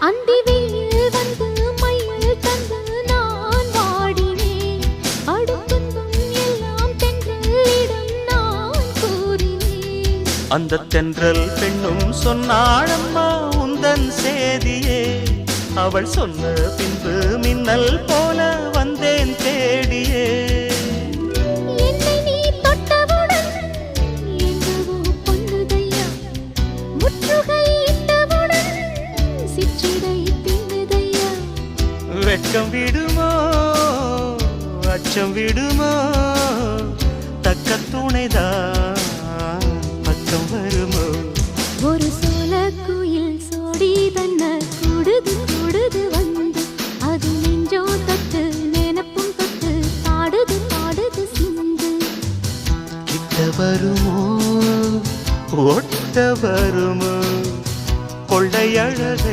அந்தி வெயில் வந்து மயில் தந்து நான் வாடினேன். அடுப்புந்தும் எல்லாம் தென்றலிடம் நான் கூறினேன். அந்த தென்றல் பெண்ணும் சொன்னாளம்மா உந்தன் சேதியே. அவள் சொன்ன பின்பு மின்னல் போல வந்தேன் தேடியே. என்னை நீ தொட்டவுடன் எங்கவோ பொன்னுதையா. முற்றுகை இட்டவுடன் சிற்றிடை தின்னுதையா. வெட்கம் விடுமோ அச்சம் விடுமோ தக்க துணைதான் பக்கம் வருமோ. ஒரு சோல குயில் சோடி தன்ன கூடுது கூடுது வந்து. அது நெஞ்சோ தொட்டு நினப்பும் தொட்டு பாடுது பாடுது சிந்து. கிட்ட வருமோ ஒட்ட வருமோ கொள்ளை அழகை